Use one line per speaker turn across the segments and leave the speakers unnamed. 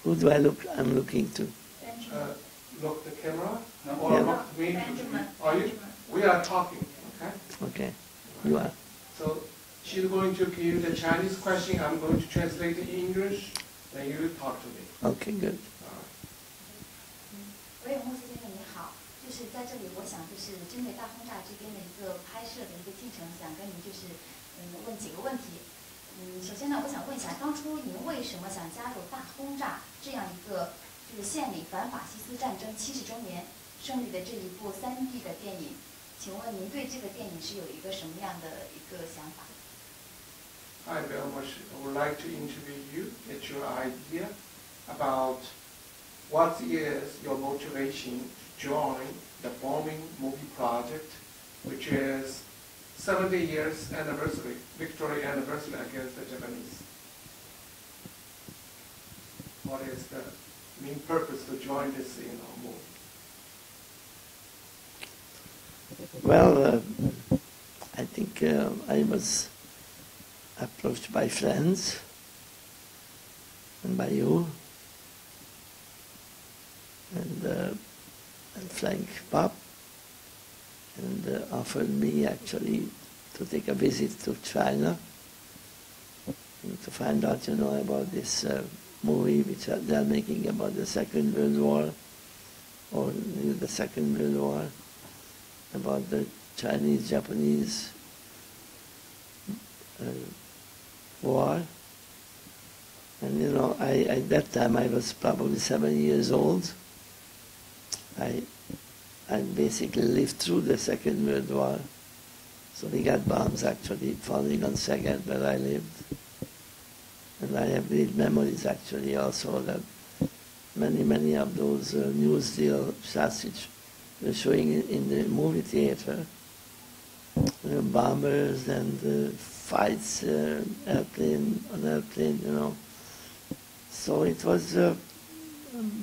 Who do I look? I'm looking to.
Look the camera,
No.
or
Yeah.
look me.
Benjamin.
Are you? We are talking, okay?
Okay, you are.
So she's going to give the Chinese question. I'm going to translate in English. Then you talk to me.
Okay, good.
All right.
维尔莫斯先生你好，就是在这里，我想就是针对大轰炸这边的一个拍摄的一个进程，想跟您就是问几个问题。首先呢，我想问一下，当初您为什么想加入大轰炸这样一个就是献礼反法西斯战争70周年胜利的这一部3D 的电影？请问您对这个电影是有一个什么样的一个想法？
Hi, Vilmos. I would like to interview you, get your idea about what is your motivation to join the bombing movie project, which is 70 years anniversary, victory anniversary against the Japanese. What is the main purpose to join this, movie?
Well, I think I was approached by friends and by you and Frank Pop, and offered me actually to take a visit to China and to find out, about this movie which they are making about the Second World War, or the Second World War, about the Chinese-Japanese war. And at that time I was probably 7 years old. I basically lived through the Second World War. So we got bombs actually falling on Second where I lived. And I have great memories actually also that many of those newsreel shots which were showing in the movie theater, bombers and fights, airplane on airplane, So it was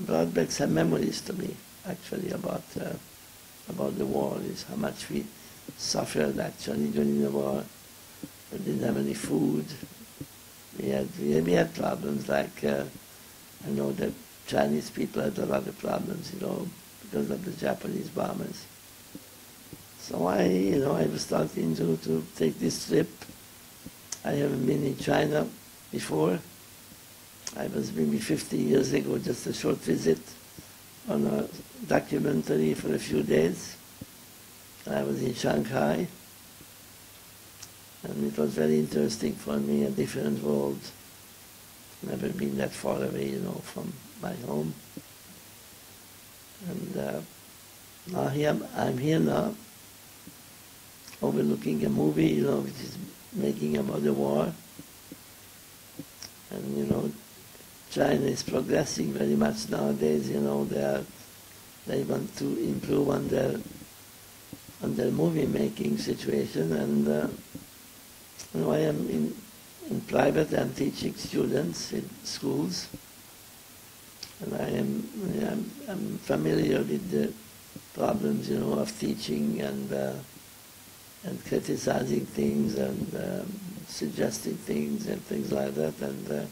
brought back some memories to me actually about the war, is how much we suffered actually during the war. We didn't have any food. We had problems like I know that Chinese people had a lot of problems, because of the Japanese bombers. So I was starting to take this trip. I haven't been in China before. I was maybe 50 years ago, just a short visit on a documentary for a few days. I was in Shanghai, and it was very interesting for me, a different world. Never been that far away, from my home. And now I'm here now, overlooking a movie, which is making about the war. And China is progressing very much nowadays. They want to improve on their movie making situation. And I am in private. I'm teaching students in schools, and I'm familiar with the problems, of teaching and criticizing things and suggesting things and things like that. And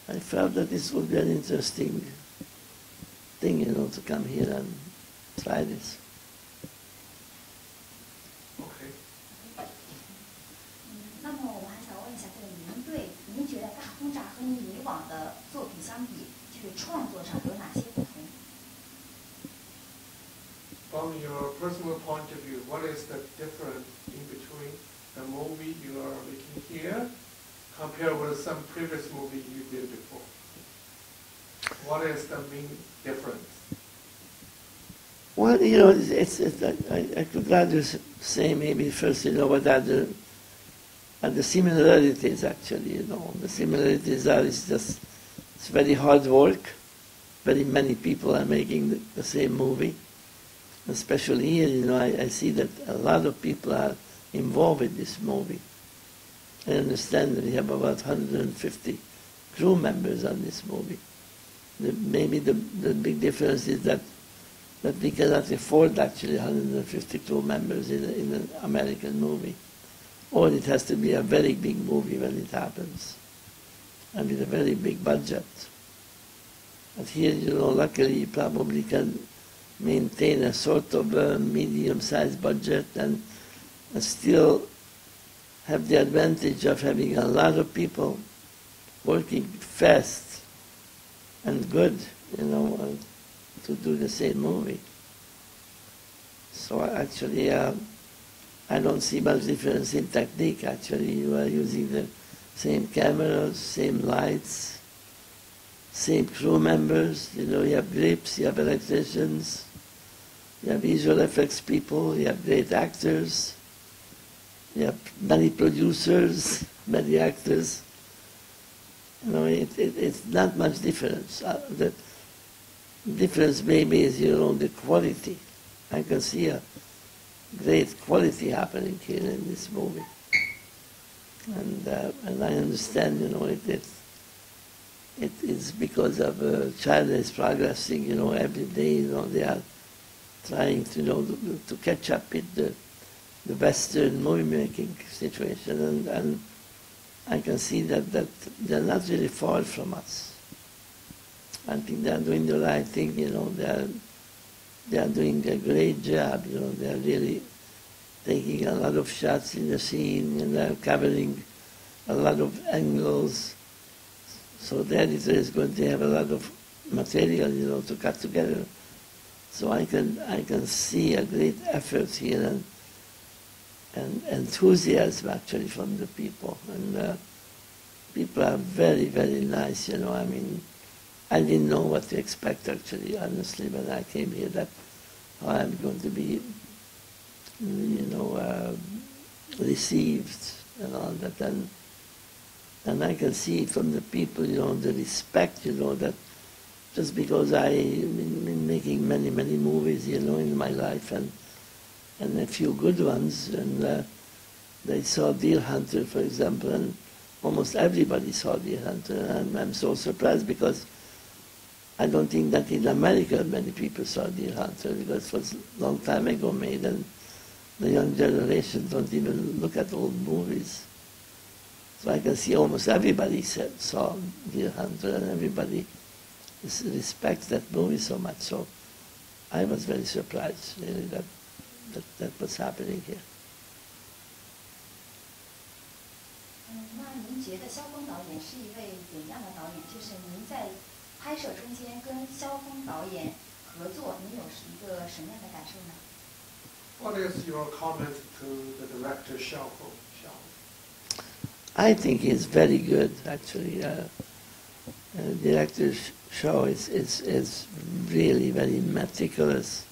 I felt that this would be an interesting thing, to come here and try this.
Okay.
那么我还想问一下，您觉得大轰炸和您以往的作品相比，就是创作上有哪些不同？
From your personal point of view, what is the difference in between the movie you are making here compared with some previous movie you did before? What is the main difference?
Well, I could rather say maybe first, what are the similarities actually, The similarities are it's very hard work. Very many people are making the same movie. Especially here, I see that a lot of people are involved with this movie. I understand that we have about 150 crew members on this movie. Maybe the big difference is that we cannot afford actually 150 crew members in an American movie. Or it has to be a very big movie when it happens, and with a very big budget. But here, luckily, you probably can maintain a sort of a medium-sized budget and still have the advantage of having a lot of people working fast and good, to do the same movie. So actually, I don't see much difference in technique. Actually, you are using the same cameras, same lights, same crew members. You have grips, you have electricians, you have visual effects people, you have great actors, you have many producers, many actors. It's not much difference. The difference maybe is, the quality. I can see a great quality happening here in this movie. And I understand, it's because of China is progressing, every day, they are trying to catch up with the Western movie-making situation, and I can see that they're not really far from us. I think they're doing the right thing, they are doing a great job, they are really taking a lot of shots in the scene, and they're covering a lot of angles. So the editor is going to have a lot of material, to cut together. So I can see a great effort here and enthusiasm actually from the people. And people are very, very nice, I didn't know what to expect actually, honestly, when I came here, that how I'm going to be, received and all that. And I can see from the people, the respect, that just because I've been making many, many movies, in my life, and a few good ones, and they saw Deer Hunter, for example, and almost everybody saw Deer Hunter, and I'm so surprised because I don't think that in America many people saw Deer Hunter, because it was a long time ago made, and the young generation don't even look at old movies. So I can see almost everybody saw Deer Hunter, and everybody respects that movie so much. So I was very surprised, really, that was happening here.
那您觉得萧峰导演是一位怎样的导演？就是您在拍摄中间跟萧峰导演合作，您有一个什么样的感受呢？
What is your comment to the director Xiao?
I think he's very good, actually. Director Xiao is really very meticulous.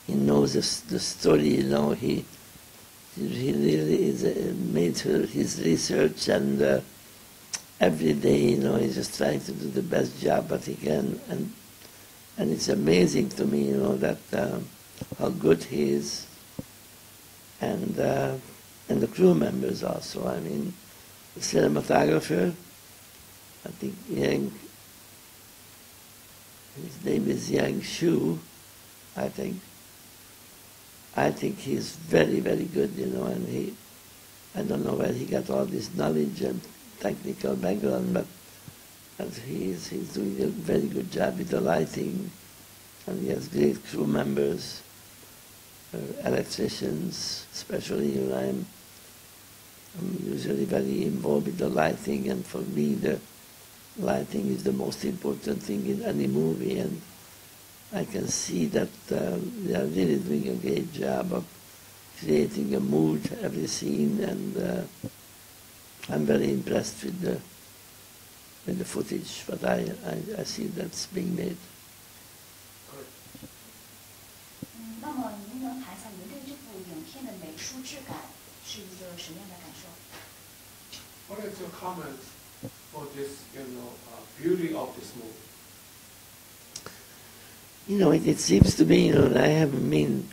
He knows the story, He really made his research, and every day, he's just trying to do the best job that he can. And it's amazing to me, that how good he is, and the crew members also. The cinematographer, I think his name is Yang Shu, I think. I think he's very, very good, and I don't know where he got all this knowledge and technical background, but he's doing a very good job with the lighting, and he has great crew members, electricians, especially. I'm usually very involved with the lighting, and for me the lighting is the most important thing in any movie, and I can see that they are really doing a great job of creating a mood every scene, and I'm very impressed with the footage, but I see that's being made.
那么您能谈一下您对这部影片的美术质感是一个什么样的感受？
What is your comment for this, beauty of this movie?
It seems to me, I haven't been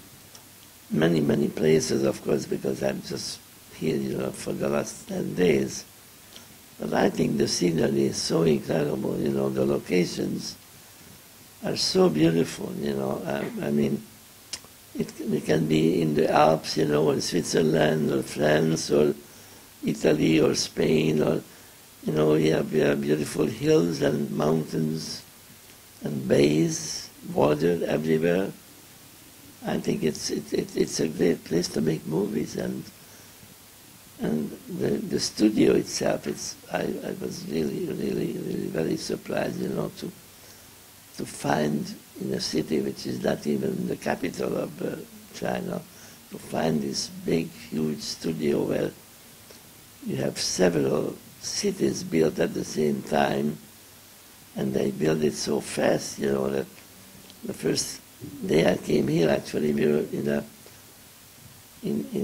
many, many places, of course, because I'm just here, for the last 10 days. But I think the scenery is so incredible, the locations are so beautiful, it can be in the Alps, or Switzerland, or France, or Italy, or Spain, or, we have beautiful hills and mountains, and bays, water everywhere. I think it's a great place to make movies, and the studio itself. I was really very surprised, you know, to find in a city which is not even the capital of China, to find this big, huge studio where you have several cities built at the same time, and they build it so fast, you know, that the first day I came here, actually, we were in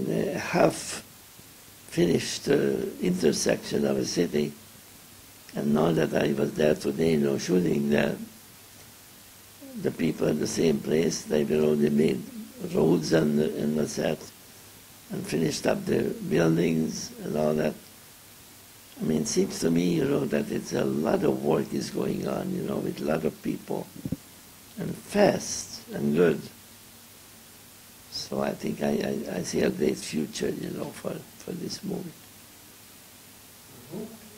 a half-finished intersection of a city, and now that I was there today, you know, shooting there, the people in the same place, they were already made roads and the set, and finished up the buildings and all that. I mean, it seems to me, you know, that it's a lot of work is going on, you know, with a lot of people, and fast and good. So I think I see a great future, you know, for this movie.
Mm-hmm.